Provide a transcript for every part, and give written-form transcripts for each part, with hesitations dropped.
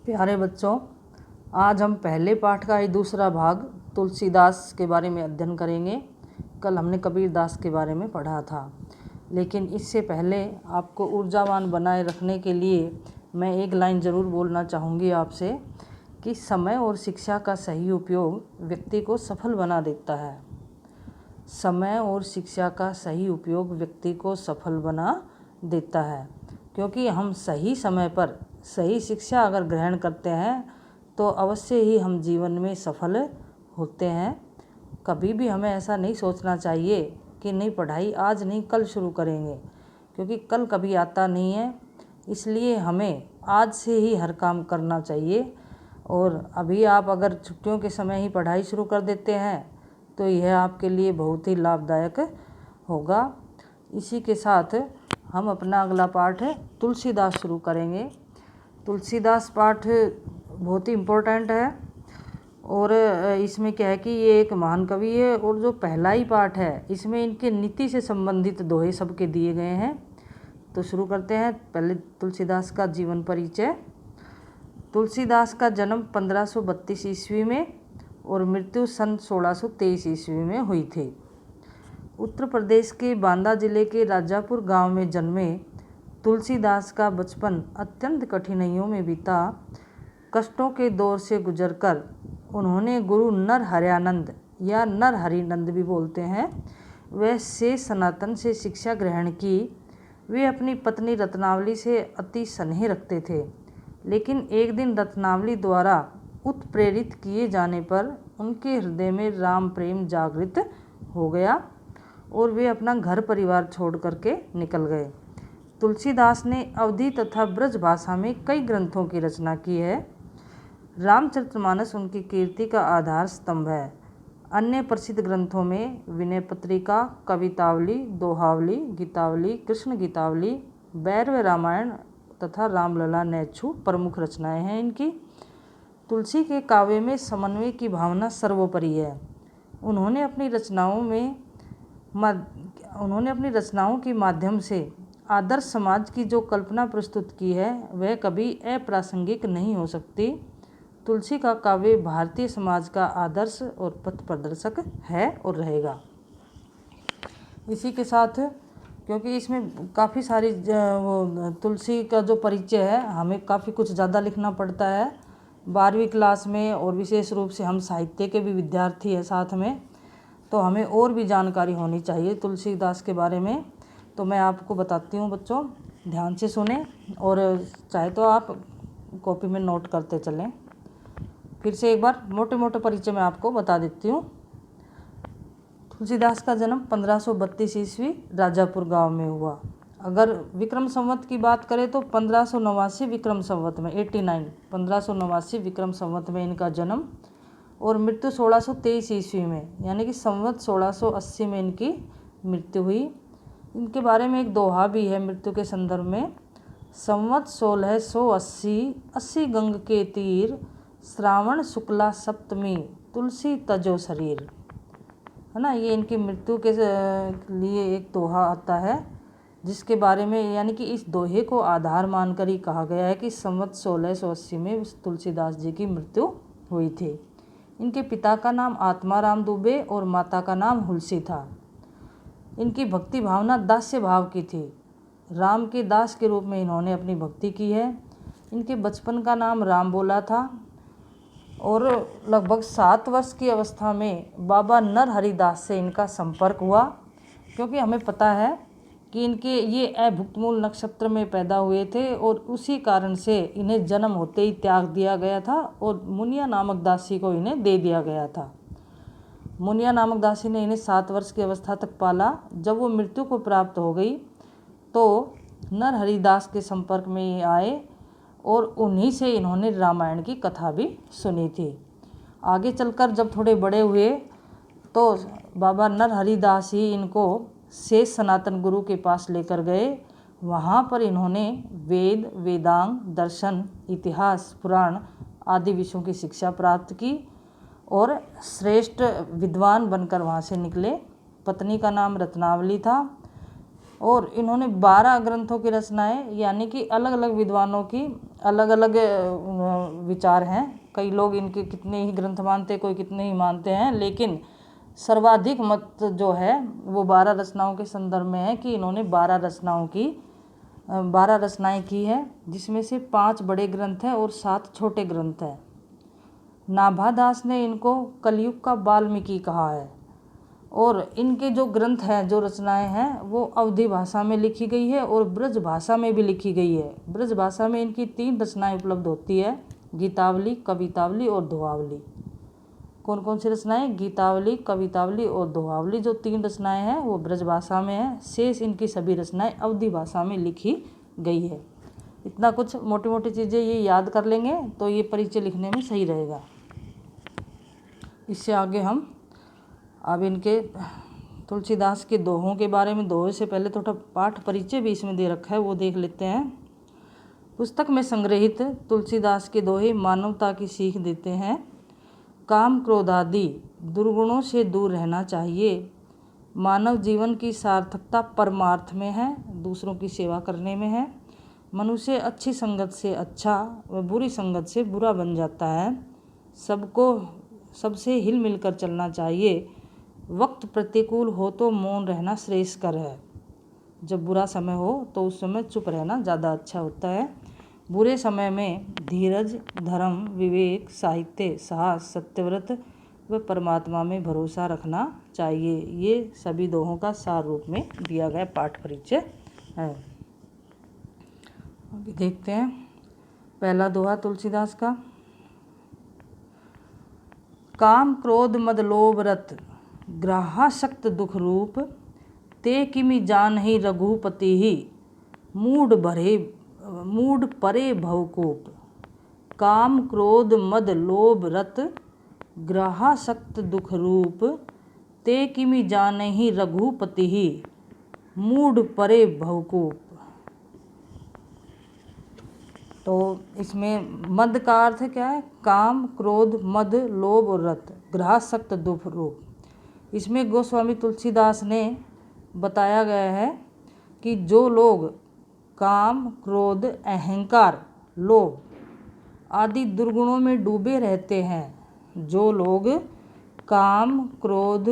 प्यारे बच्चों, आज हम पहले पाठ का ही दूसरा भाग तुलसीदास के बारे में अध्ययन करेंगे। कल हमने कबीरदास के बारे में पढ़ा था, लेकिन इससे पहले आपको ऊर्जावान बनाए रखने के लिए मैं एक लाइन ज़रूर बोलना चाहूँगी आपसे कि समय और शिक्षा का सही उपयोग व्यक्ति को सफल बना देता है। समय और शिक्षा का सही उपयोग व्यक्ति को सफल बना देता है, क्योंकि हम सही समय पर सही शिक्षा अगर ग्रहण करते हैं तो अवश्य ही हम जीवन में सफल होते हैं। कभी भी हमें ऐसा नहीं सोचना चाहिए कि नहीं, पढ़ाई आज नहीं कल शुरू करेंगे, क्योंकि कल कभी आता नहीं है। इसलिए हमें आज से ही हर काम करना चाहिए। और अभी आप अगर छुट्टियों के समय ही पढ़ाई शुरू कर देते हैं तो यह आपके लिए बहुत ही लाभदायक होगा। इसी के साथ हम अपना अगला पाठ तुलसीदास शुरू करेंगे। तुलसीदास पाठ बहुत ही इम्पोर्टेंट है और इसमें क्या है कि ये एक महान कवि है और जो पहला ही पाठ है इसमें इनके नीति से संबंधित दोहे सबके दिए गए हैं। तो शुरू करते हैं। पहले तुलसीदास का जीवन परिचय। तुलसीदास का जन्म 1532 ईस्वी में और मृत्यु सन 1623 ईस्वी में हुई थी। उत्तर प्रदेश के बांदा जिले के राजापुर गांव में जन्मे तुलसीदास का बचपन अत्यंत कठिनाइयों में बीता। कष्टों के दौर से गुजरकर उन्होंने गुरु नरहरयानंद या नरहरिनंद भी बोलते हैं, वह से सनातन से शिक्षा ग्रहण की। वे अपनी पत्नी रत्नावली से अति स्नेह रखते थे, लेकिन एक दिन रत्नावली द्वारा उत्प्रेरित किए जाने पर उनके हृदय में राम प्रेम जागृत हो गया और वे अपना घर परिवार छोड़ करके निकल गए। तुलसीदास ने अवधी तथा ब्रज भाषा में कई ग्रंथों की रचना की है। रामचरितमानस उनकी कीर्ति का आधार स्तंभ है। अन्य प्रसिद्ध ग्रंथों में विनय पत्रिका, कवितावली, दोहावली, गीतावली, कृष्ण गीतावली, भैरव रामायण तथा रामलला नैच्छू प्रमुख रचनाएं हैं इनकी। तुलसी के काव्य में समन्वय की भावना सर्वोपरि है। उन्होंने अपनी रचनाओं के माध्यम से आदर्श समाज की जो कल्पना प्रस्तुत की है वह कभी अप्रासंगिक नहीं हो सकती। तुलसी का काव्य भारतीय समाज का आदर्श और पथ प्रदर्शक है और रहेगा। इसी के साथ, क्योंकि इसमें काफ़ी सारी तुलसी का जो परिचय है हमें काफ़ी कुछ ज़्यादा लिखना पड़ता है 12वीं क्लास में, और विशेष रूप से हम साहित्य के भी विद्यार्थी हैं साथ में, तो हमें और भी जानकारी होनी चाहिए तुलसीदास के बारे में। तो मैं आपको बताती हूँ बच्चों, ध्यान से सुने और चाहे तो आप कॉपी में नोट करते चलें। फिर से एक बार मोटे मोटे परिचय में आपको बता देती हूँ। तुलसीदास का जन्म 1532 ईस्वी राजापुर गांव में हुआ। अगर विक्रम संवत की बात करें तो 1589 विक्रम संवत में 1589 विक्रम संवत में इनका जन्म और मृत्यु 1623 ईस्वी में, यानी कि संवत 1680 में इनकी मृत्यु हुई। इनके बारे में एक दोहा भी है मृत्यु के संदर्भ में। संवत 1680 80 गंग के तीर, श्रावण शुक्ला सप्तमी, तुलसी तजो शरीर, है ना। ये इनकी मृत्यु के लिए एक दोहा आता है जिसके बारे में, यानी कि इस दोहे को आधार मानकर ही कहा गया है कि संवत 1680 में तुलसीदास जी की मृत्यु हुई थी। इनके पिता का नाम आत्माराम दुबे और माता का नाम हुलसी था। इनकी भक्ति भावना दास्य भाव की थी। राम के दास के रूप में इन्होंने अपनी भक्ति की है। इनके बचपन का नाम राम बोला था और लगभग 7 वर्ष की अवस्था में बाबा नरहरिदास से इनका संपर्क हुआ, क्योंकि हमें पता है कि इनके ये अभुक्तमूल नक्षत्र में पैदा हुए थे और उसी कारण से इन्हें जन्म होते ही त्याग दिया गया था और मुनिया नामक दासी को इन्हें दे दिया गया था। मुनिया नामक दासी ने इन्हें 7 वर्ष की अवस्था तक पाला। जब वो मृत्यु को प्राप्त हो गई तो नरहरिदास के संपर्क में ये आए और उन्हीं से इन्होंने रामायण की कथा भी सुनी थी। आगे चलकर जब थोड़े बड़े हुए तो बाबा नरहरिदास ही इनको शेष सनातन गुरु के पास लेकर गए। वहाँ पर इन्होंने वेद, वेदांग, दर्शन, इतिहास, पुराण आदि विषयों की शिक्षा प्राप्त की और श्रेष्ठ विद्वान बनकर वहाँ से निकले। पत्नी का नाम रत्नावली था। और इन्होंने 12 ग्रंथों की रचनाएं, यानी कि अलग अलग विद्वानों की अलग अलग विचार हैं। कई लोग इनके कितने ही ग्रंथ मानते हैं, कोई कितने ही मानते हैं, लेकिन सर्वाधिक मत जो है वो 12 रचनाओं के संदर्भ में है कि इन्होंने 12 रचनाएं की है, जिसमें से 5 बड़े ग्रंथ हैं और 7 छोटे ग्रंथ हैं। नाभादास ने इनको कलयुग का वाल्मीकि कहा है। और इनके जो ग्रंथ हैं, जो रचनाएं हैं, वो अवधी भाषा में लिखी गई है और ब्रज भाषा में भी लिखी गई है। ब्रज भाषा में इनकी 3 रचनाएं उपलब्ध होती है, गीतावली, कवितावली और दोहावली। कौन कौन सी रचनाएं? गीतावली, कवितावली और दोहावली। जो 3 रचनाएं हैं वो ब्रज भाषा में है, शेष इनकी सभी रचनाएं अवधी भाषा में लिखी गई है। इतना कुछ मोटी मोटी चीज़ें ये याद कर लेंगे तो ये परिचय लिखने में सही रहेगा। इससे आगे हम अब इनके तुलसीदास के दोहों के बारे में, दोहे से पहले थोड़ा पाठ परिचय भी इसमें दे रखा है, वो देख लेते हैं। पुस्तक में संग्रहित तुलसीदास के दोहे मानवता की सीख देते हैं। काम क्रोध आदि दुर्गुणों से दूर रहना चाहिए। मानव जीवन की सार्थकता परमार्थ में है, दूसरों की सेवा करने में है। मनुष्य अच्छी संगत से अच्छा व बुरी संगत से बुरा बन जाता है। सबसे हिल मिलकर चलना चाहिए। वक्त प्रतिकूल हो तो मौन रहना श्रेयस्कर है। जब बुरा समय हो तो उस समय चुप रहना ज़्यादा अच्छा होता है। बुरे समय में धीरज, धर्म, विवेक, साहित्य, साहस, सत्यव्रत व परमात्मा में भरोसा रखना चाहिए। ये सभी दोहों का सार रूप में दिया गया पाठ परिचय है। अभी देखते हैं पहला दोहा तुलसीदास का। काम क्रोध मद लोभ रत ग्राहासक्त दुख रूप, ते किमि जानहि रघुपति ही मूड परे भवकूप। काम क्रोध मद लोभ रत ग्राहासक्त दुख रूप, ते किमि जानहि रघुपति ही मूड परे भवकूप। तो इसमें मद का अर्थ क्या है? काम, क्रोध, मद, लोभ और रत, ग्राहासक्त दुख रूप। इसमें गोस्वामी तुलसीदास ने बताया गया है कि जो लोग काम, क्रोध, अहंकार, लोभ आदि दुर्गुणों में डूबे रहते हैं, जो लोग काम, क्रोध,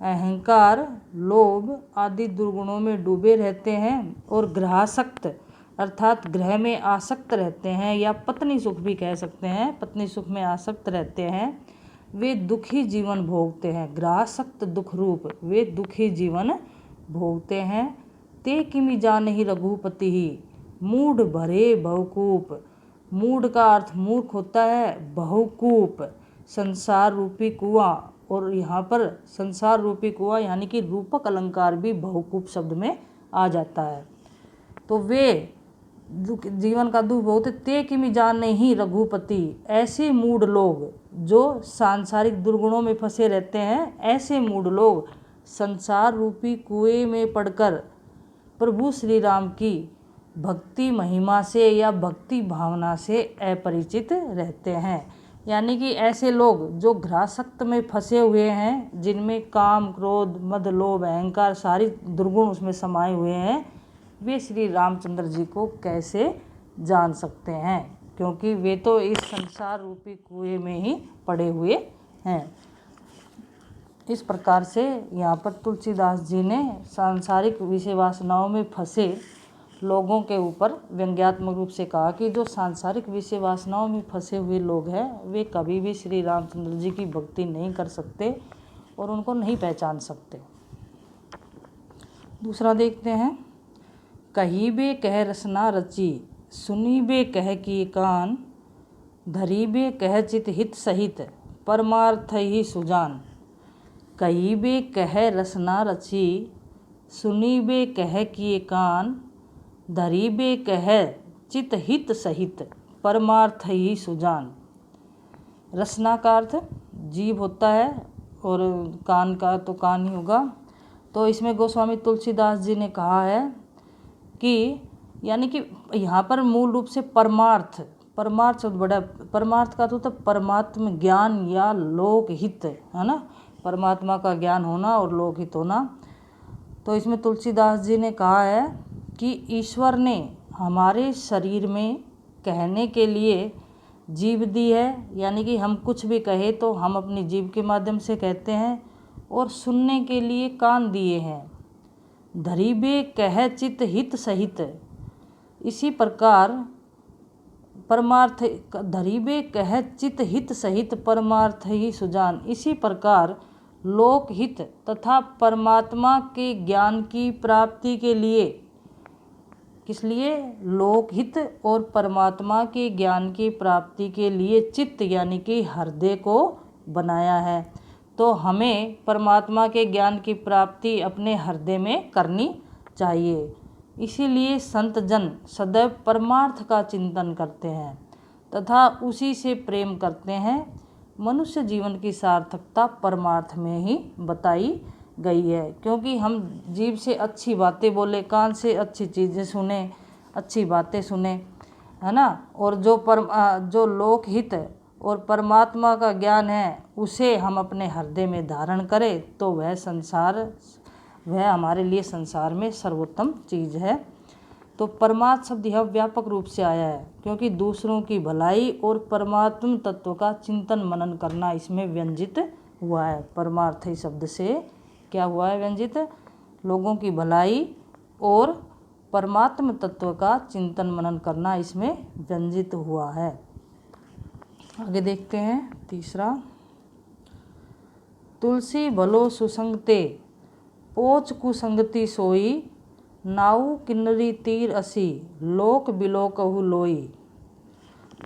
अहंकार, लोभ आदि दुर्गुणों में डूबे रहते हैं और ग्रहासक्त अर्थात ग्रह में आसक्त रहते हैं, या पत्नी सुख भी कह सकते हैं, पत्नी सुख में आसक्त रहते हैं, वे दुखी जीवन भोगते हैं। ग्रासक्त दुख रूप, वे दुखी जीवन भोगते हैं। ते किमि जानहि रघुपति ही मूढ़ भरे बहुकूप। मूढ़ का अर्थ मूर्ख होता है, बहुकूप संसार रूपी कुआं, और यहाँ पर संसार रूपी कुआं यानी कि रूपक अलंकार भी बहुकूप शब्द में आ जाता है। तो वे जीवन का दुख भोगते। ते किमि जानहि रघुपति, ऐसे मूढ़ लोग जो सांसारिक दुर्गुणों में फंसे रहते हैं, ऐसे मूढ़ लोग संसार रूपी कुएं में पड़कर प्रभु श्री राम की भक्ति महिमा से या भक्ति भावना से अपरिचित रहते हैं। यानी कि ऐसे लोग जो ग्रासक्त में फंसे हुए हैं, जिनमें काम, क्रोध, मद, लोभ, अहंकार सारी दुर्गुण उसमें समाये हुए हैं, वे श्री रामचंद्र जी को कैसे जान सकते हैं, क्योंकि वे तो इस संसार रूपी कुएं में ही पड़े हुए हैं। इस प्रकार से यहाँ पर तुलसीदास जी ने सांसारिक विषय वासनाओं में फंसे लोगों के ऊपर व्यंग्यात्मक रूप से कहा कि जो सांसारिक विषय वासनाओं में फंसे हुए लोग हैं, वे कभी भी श्री रामचंद्र जी की भक्ति नहीं कर सकते और उनको नहीं पहचान सकते। दूसरा देखते हैं। कहीबे कह रसना रची, सुनीबे कह की कान, धरीबे कह चित हित सहित, परमार्थ ही सुजान। कहीबे कह रसना रची, सुनीबे कह किए कान, धरीबे कह चित हित सहित, परमार्थ ही सुजान। रसना का अर्थ जीभ होता है और कान का तो कान ही होगा। तो इसमें गोस्वामी तुलसीदास जी ने कहा है कि यानी कि यहाँ पर मूल रूप से परमार्थ शब्द बड़ा, परमार्थ का तो परमात्म ज्ञान या लोक हित है ना, परमात्मा का ज्ञान होना और लोक हित होना। तो इसमें तुलसीदास जी ने कहा है कि ईश्वर ने हमारे शरीर में कहने के लिए जीभ दी है, यानी कि हम कुछ भी कहे तो हम अपनी जीभ के माध्यम से कहते हैं, और सुनने के लिए कान दिए हैं। धरीबे कह चित हित सहित, इसी प्रकार परमार्थ धरीबे कह चित हित सहित परमार्थ ही सुजान, इसी प्रकार लोकहित तथा परमात्मा के ज्ञान की प्राप्ति के लिए, किस लिए? लोकहित और परमात्मा के ज्ञान की प्राप्ति के लिए चित्त यानी कि हृदय को बनाया है। तो हमें परमात्मा के ज्ञान की प्राप्ति अपने हृदय में करनी चाहिए। इसीलिए संत जन सदैव परमार्थ का चिंतन करते हैं तथा उसी से प्रेम करते हैं। मनुष्य जीवन की सार्थकता परमार्थ में ही बताई गई है, क्योंकि हम जीभ से अच्छी बातें बोले, कान से अच्छी चीज़ें सुने, अच्छी बातें सुने, है ना, और जो लोकहित और परमात्मा का ज्ञान है उसे हम अपने हृदय में धारण करें, तो वह हमारे लिए संसार में सर्वोत्तम चीज़ है। तो परमार्थ शब्द यह व्यापक रूप से आया है, क्योंकि दूसरों की भलाई और परमात्म तत्व का चिंतन मनन करना इसमें व्यंजित हुआ है। परमार्थ शब्द से क्या हुआ है? व्यंजित। लोगों की भलाई और परमात्म तत्व का चिंतन मनन करना इसमें व्यंजित हुआ है। आगे देखते हैं तीसरा। तुलसी भलो सुसंगते, पोच कुसंगति सोई, नाऊ किन्नरी तीर असी, लोक बिलोकहु लोई।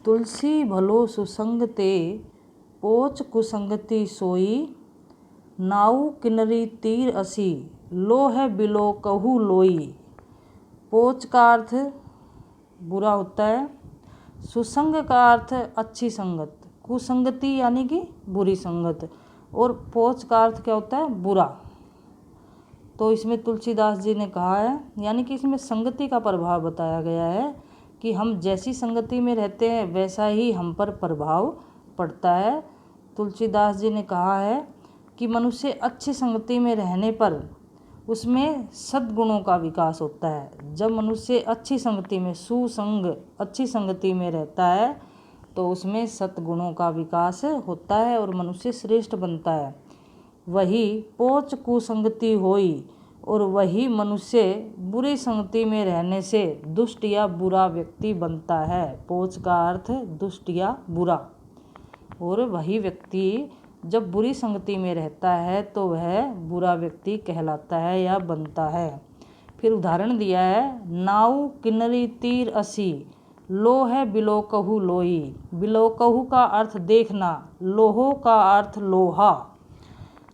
तुलसी भलो सुसंगते, पोच कुसंगति सोई, नाऊ किन्नरी तीर असी, लोह बिलोकहु लोई। पोच का अर्थ बुरा होता है, सुसंग का अर्थ अच्छी संगत, कुसंगति यानी कि बुरी संगत, और पोच का अर्थ क्या होता है? बुरा। तो इसमें तुलसीदास जी ने कहा है, यानी कि इसमें संगति का प्रभाव बताया गया है कि हम जैसी संगति में रहते हैं वैसा ही हम पर प्रभाव पड़ता है। तुलसीदास जी ने कहा है कि मनुष्य अच्छी संगति में रहने पर उसमें सद्गुणों का विकास होता है। जब मनुष्य अच्छी संगति में, सुसंग अच्छी संगति में रहता है तो उसमें सद्गुणों का विकास होता है और मनुष्य श्रेष्ठ बनता है। वही पोच कुसंगति होई, और वही मनुष्य बुरी संगति में रहने से दुष्ट या बुरा व्यक्ति बनता है। पोच का अर्थ दुष्ट या बुरा, और वही व्यक्ति जब बुरी संगति में रहता है तो वह बुरा व्यक्ति कहलाता है या बनता है। फिर उदाहरण दिया है, नाऊ किन्नरी तीर असी, लोह बिलोकहु लोई। बिलोकहु का अर्थ देखना, लोहो का अर्थ लोहा।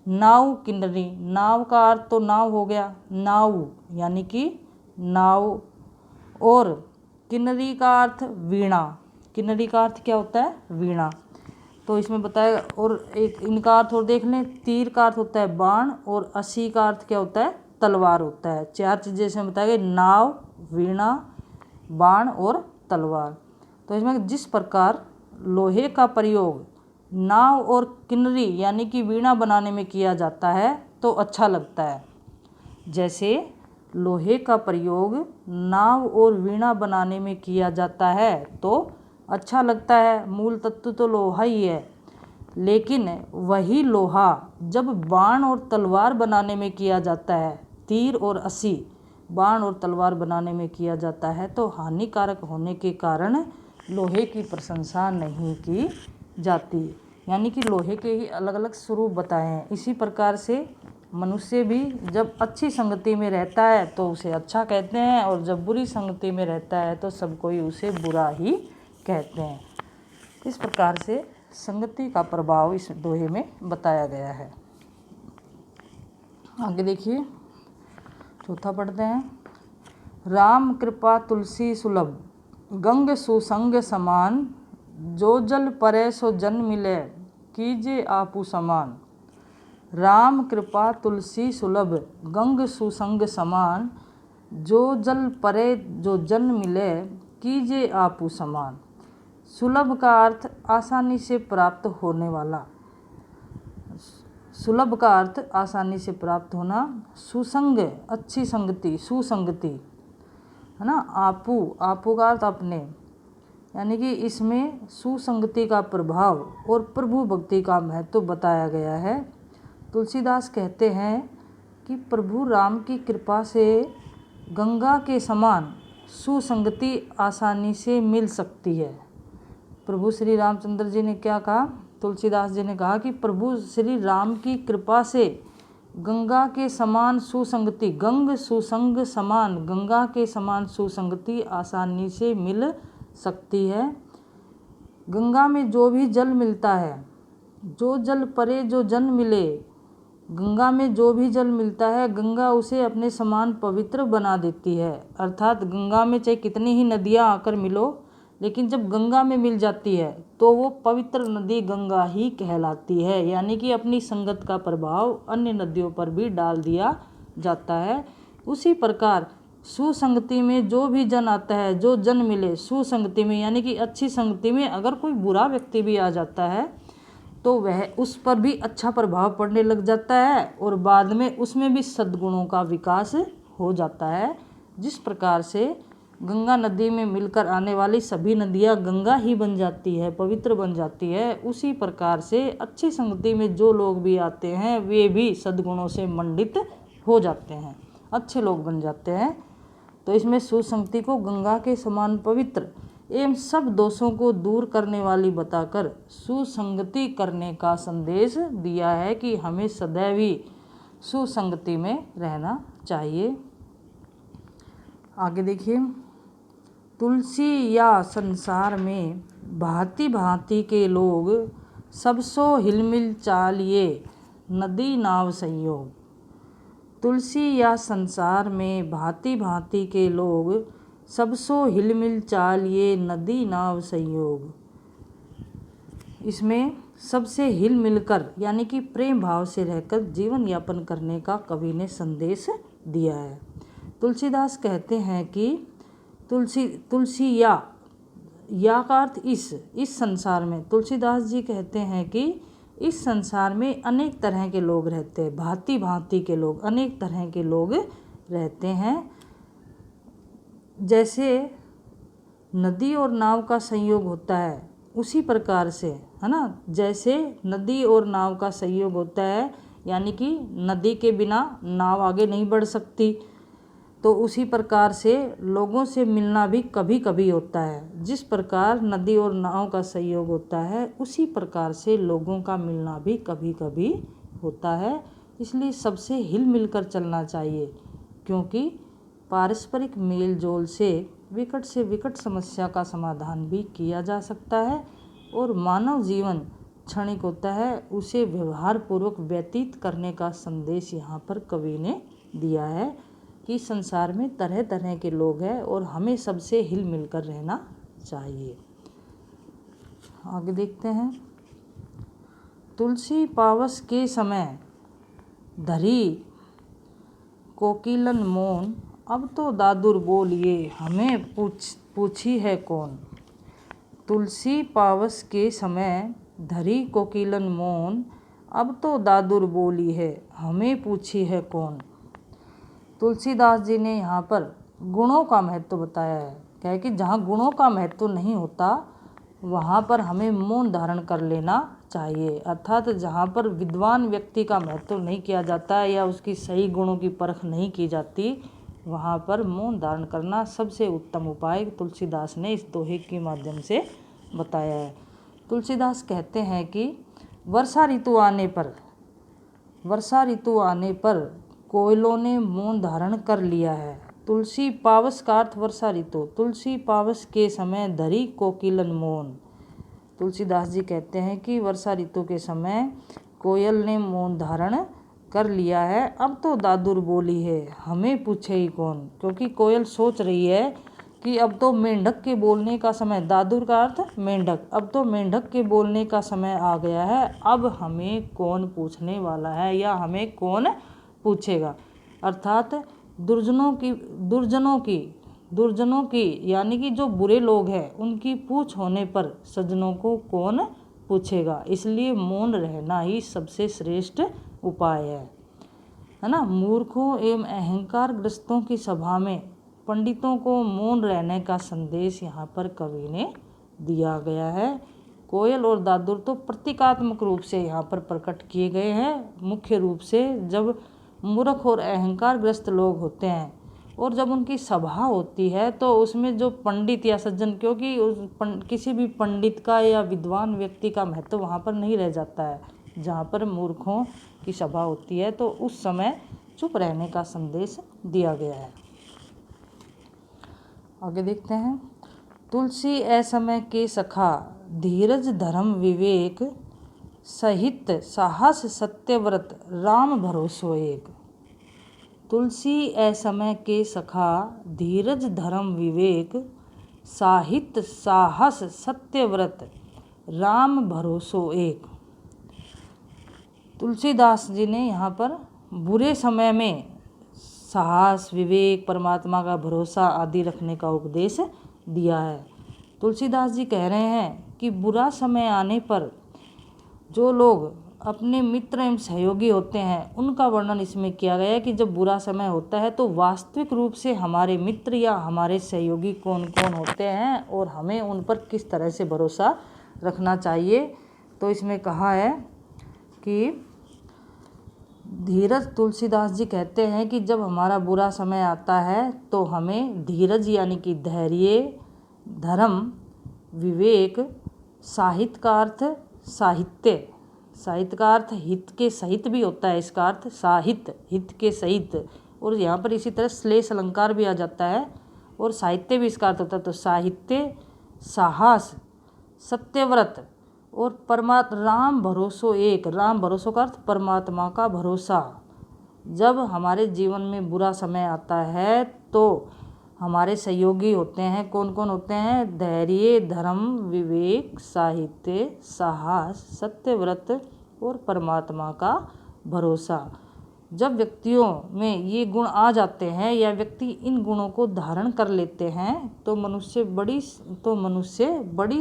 नाऊ किन्नरी, नाव का अर्थ तो नाव हो गया, नाऊ यानी कि नाव, और किन्नरी का अर्थ वीणा। किन्नरी का अर्थ क्या होता है? वीणा। तो इसमें बताया, और एक इनका अर्थ और देख लें। तीर का अर्थ होता है बाण, और असी का अर्थ क्या होता है? तलवार होता है। चार चीज़ें इसमें बताया गया, नाव, वीणा, बाण और तलवार। तो इसमें जिस प्रकार लोहे का प्रयोग नाव और किन्नरी यानी कि वीणा बनाने में किया जाता है तो अच्छा लगता है, जैसे लोहे का प्रयोग नाव और वीणा बनाने में किया जाता है तो अच्छा लगता है। मूल तत्व तो लोहा ही है, लेकिन वही लोहा जब बाण और तलवार बनाने में किया जाता है, तीर और असी बाण और तलवार बनाने में किया जाता है, तो हानिकारक होने के कारण लोहे की प्रशंसा नहीं की जाती। यानी कि लोहे के ही अलग अलग स्वरूप बताए हैं। इसी प्रकार से मनुष्य भी जब अच्छी संगति में रहता है तो उसे अच्छा कहते हैं, और जब बुरी संगति में रहता है तो सब कोई उसे बुरा ही कहते हैं। इस प्रकार से संगति का प्रभाव इस दोहे में बताया गया है। आगे देखिए, चौथा पढ़ते हैं। राम कृपा तुलसी सुलभ, गंग सुसंग समान, जो जल परे सो जन मिले, कीजे आपू समान। राम कृपा तुलसी सुलभ, गंग सुसंग समान, जो जल परे जो जन मिले, कीजे आपू समान। सुलभ का अर्थ आसानी से प्राप्त होने वाला, सुलभ का अर्थ आसानी से प्राप्त होना, सुसंग अच्छी संगति, सुसंगति है ना। आपू, आपू का अर्थ अपने, यानी कि इसमें सुसंगति का प्रभाव और प्रभु भक्ति का महत्व बताया गया है। तुलसीदास कहते हैं कि प्रभु राम की कृपा से गंगा के समान सुसंगति आसानी से मिल सकती है। प्रभु श्री रामचंद्र जी ने क्या कहा? तुलसीदास जी ने कहा कि प्रभु श्री राम की कृपा से गंगा के समान सुसंगति, गंग सुसंग समान, गंगा के समान सुसंगति आसानी से मिल सकती है। गंगा में जो भी जल मिलता है, जो जल परे जो जन मिले, गंगा में जो भी जल मिलता है गंगा उसे अपने समान पवित्र बना देती है। अर्थात गंगा में चाहे कितनी ही नदियाँ आकर मिलो, लेकिन जब गंगा में मिल जाती है तो वो पवित्र नदी गंगा ही कहलाती है। यानी कि अपनी संगत का प्रभाव अन्य नदियों पर भी डाल दिया जाता है। उसी प्रकार सुसंगति में जो भी जन आता है, जो जन मिले सुसंगति में, यानी कि अच्छी संगति में अगर कोई बुरा व्यक्ति भी आ जाता है तो वह उस पर भी अच्छा प्रभाव पड़ने लग जाता है और बाद में उसमें भी सद्गुणों का विकास हो जाता है। जिस प्रकार से गंगा नदी में मिलकर आने वाली सभी नदियाँ गंगा ही बन जाती है, पवित्र बन जाती है, उसी प्रकार से अच्छी संगति में जो लोग भी आते हैं वे भी सद्गुणों से मंडित हो जाते हैं, अच्छे लोग बन जाते हैं। तो इसमें सुसंगति को गंगा के समान पवित्र एवं सब दोषों को दूर करने वाली बताकर सुसंगति करने का संदेश दिया है कि हमें सदैव ही सुसंगति में रहना चाहिए। आगे देखिए, तुलसी या संसार में भांति भांति के लोग, सबसो हिलमिल चालिए नदी नाव संयोग। तुलसी या संसार में भांति भांति के लोग, सबसो हिलमिल चालिए नदी नाव संयोग। इसमें सबसे हिल मिलकर यानी कि प्रेम भाव से रहकर जीवन यापन करने का कवि ने संदेश दिया है। तुलसीदास कहते हैं कि तुलसी या का अर्थ इस संसार में, तुलसीदास जी कहते हैं कि इस संसार में अनेक तरह के लोग रहते हैं, भांति भांति के लोग, अनेक तरह के लोग रहते हैं। जैसे नदी और नाव का संयोग होता है उसी प्रकार से, है ना, जैसे नदी और नाव का संयोग होता है, यानी कि नदी के बिना नाव आगे नहीं बढ़ सकती, तो उसी प्रकार से लोगों से मिलना भी कभी कभी होता है। जिस प्रकार नदी और नाव का संयोग होता है उसी प्रकार से लोगों का मिलना भी कभी कभी होता है। इसलिए सबसे हिल मिलकर चलना चाहिए, क्योंकि पारस्परिक मेल जोल से विकट समस्या का समाधान भी किया जा सकता है और मानव जीवन क्षणिक होता है, उसे व्यवहार पूर्वक व्यतीत करने का संदेश यहाँ पर कवि ने दिया है कि संसार में तरह तरह के लोग हैं और हमें सबसे हिल मिलकर रहना चाहिए। आगे देखते हैं, तुलसी पावस के समय धरी कोकिलन मौन, अब तो दादुर बोलिए हमें पूछी है कौन। तुलसी पावस के समय धरी कोकिलन मौन, अब तो दादुर बोली है हमें पूछी है कौन। तुलसीदास जी ने यहाँ पर गुणों का महत्व बताया है। क्या है कि जहाँ गुणों का महत्व नहीं होता वहाँ पर हमें मौन धारण कर लेना चाहिए। अर्थात जहाँ पर विद्वान व्यक्ति का महत्व नहीं किया जाता या उसकी सही गुणों की परख नहीं की जाती, वहाँ पर मौन धारण करना सबसे उत्तम उपाय तुलसीदास ने इस दोहे के माध्यम से बताया है। तुलसीदास कहते हैं कि वर्षा ऋतु आने पर कोयलों ने मौन धारण कर लिया है। तुलसी पावस का अर्थ वर्षा ऋतु, तुलसी पावस के समय धरी कोकिलन मौन। तुलसीदास जी कहते हैं कि वर्षा ऋतु के समय कोयल ने मौन धारण कर लिया है, अब तो दादुर बोली है हमें पूछे ही कौन। क्योंकि कोयल सोच रही है कि अब तो मेंढक के बोलने का समय, दादुर का अर्थ मेंढक, अब तो मेंढक के बोलने का समय आ गया है, अब हमें कौन पूछने वाला है या हमें कौन पूछेगा। अर्थात दुर्जनों की यानी कि जो बुरे लोग हैं उनकी पूछ होने पर सज्जनों को कौन पूछेगा। इसलिए मौन रहना ही सबसे श्रेष्ठ उपाय है ना। मूर्खों एवं अहंकारग्रस्तों की सभा में पंडितों को मौन रहने का संदेश यहाँ पर कवि ने दिया गया है। कोयल और दादुर तो प्रतीकात्मक रूप से यहाँ पर प्रकट किए गए हैं। मुख्य रूप से जब मूर्ख और अहंकारग्रस्त लोग होते हैं और जब उनकी सभा होती है तो उसमें जो पंडित या सज्जन, क्योंकि किसी भी पंडित का या विद्वान व्यक्ति का महत्व वहाँ पर नहीं रह जाता है। जहाँ पर मूर्खों की सभा होती है तो उस समय चुप रहने का संदेश दिया गया है। आगे देखते हैं। तुलसी असमय के सखा, धीरज धर्म विवेक, सहित साहस सत्यव्रत, राम भरोसो एक। तुलसी असमय के सखा, धीरज धर्म विवेक, साहित्य साहस सत्यव्रत, राम भरोसो एक। तुलसीदास जी ने यहाँ पर बुरे समय में साहस, विवेक, परमात्मा का भरोसा आदि रखने का उपदेश दिया है। तुलसीदास जी कह रहे हैं कि बुरा समय आने पर जो लोग अपने मित्र एवं सहयोगी होते हैं उनका वर्णन इसमें किया गया है कि जब बुरा समय होता है तो वास्तविक रूप से हमारे मित्र या हमारे सहयोगी कौन कौन होते हैं और हमें उन पर किस तरह से भरोसा रखना चाहिए। तो इसमें कहा है कि धीरज, तुलसीदास जी कहते हैं कि जब हमारा बुरा समय आता है तो हमें धीरज यानी कि धैर्य, धर्म, विवेक, साहित्य का अर्थ साहित्य, साहित्य का अर्थ हित के सहित भी होता है, इसका अर्थ साहित्य हित के सहित, और यहाँ पर इसी तरह श्लेष अलंकार भी आ जाता है और साहित्य भी इसका अर्थ होता है। तो साहित्य, साहस, सत्यव्रत और राम भरोसो एक। राम भरोसो का अर्थ परमात्मा का भरोसा। जब हमारे जीवन में बुरा समय आता है तो हमारे सहयोगी होते हैं, कौन कौन होते हैं? धैर्य, धर्म, विवेक, साहित्य, साहस, सत्यव्रत और परमात्मा का भरोसा। जब व्यक्तियों में ये गुण आ जाते हैं या व्यक्ति इन गुणों को धारण कर लेते हैं तो मनुष्य बड़ी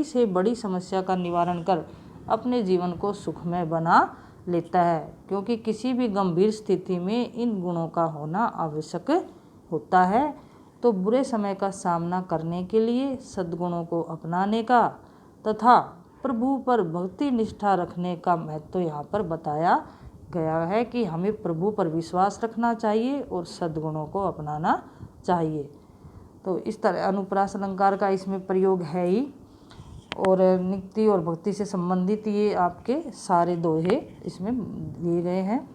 से बड़ी समस्या का निवारण कर अपने जीवन को सुखमय बना लेता है, क्योंकि किसी भी गंभीर स्थिति में इन गुणों का होना आवश्यक होता है। तो बुरे समय का सामना करने के लिए सद्गुणों को अपनाने का तथा प्रभु पर भक्ति निष्ठा रखने का महत्व यहाँ पर बताया गया है कि हमें प्रभु पर विश्वास रखना चाहिए और सद्गुणों को अपनाना चाहिए। तो इस तरह अनुप्रास अलंकार का इसमें प्रयोग है ही, और नित्य और भक्ति से संबंधित ये आपके सारे दोहे इसमें दिए गए हैं।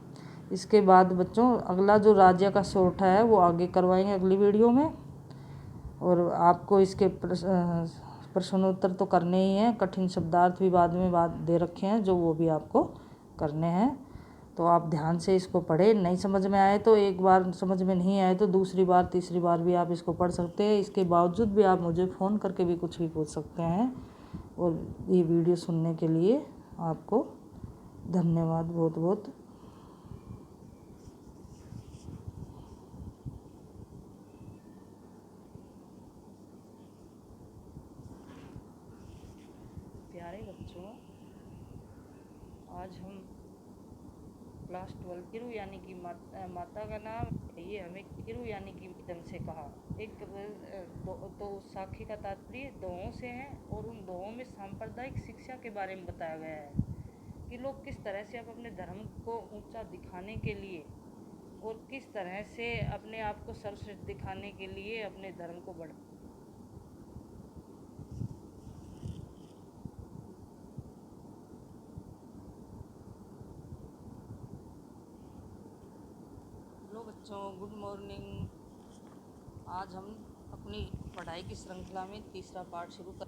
इसके बाद बच्चों अगला जो राज्य का सोठा है वो आगे करवाएंगे अगली वीडियो में, और आपको इसके प्रश्नोत्तर तो करने ही हैं, कठिन शब्दार्थ भी बाद में दे रखे हैं जो वो भी आपको करने हैं। तो आप ध्यान से इसको पढ़ें। नहीं समझ में आए तो एक बार, समझ में नहीं आए तो दूसरी बार तीसरी बार भी आप इसको पढ़ सकते हैं। इसके बावजूद भी आप मुझे फ़ोन करके भी कुछ भी पूछ सकते हैं। और ये वीडियो सुनने के लिए आपको धन्यवाद बहुत बहुत। प्यारे बच्चों, आज हम क्लास 12 किरु यानी कि माता का नाम, ये हमें किरु यानी कि जन्म से कहा। एक तो साखी का तात्पर्य दोहों से है और उन दोहों में सांप्रदायिक शिक्षा के बारे में बताया गया है कि लोग किस तरह से अपने धर्म को ऊंचा दिखाने के लिए और किस तरह से अपने आप को सर्वश्रेष्ठ दिखाने के लिए अपने धर्म को बढ़ा। हेलो बच्चों, गुड मॉर्निंग। आज हम अपनी पढ़ाई की श्रृंखला में तीसरा पाठ शुरू कर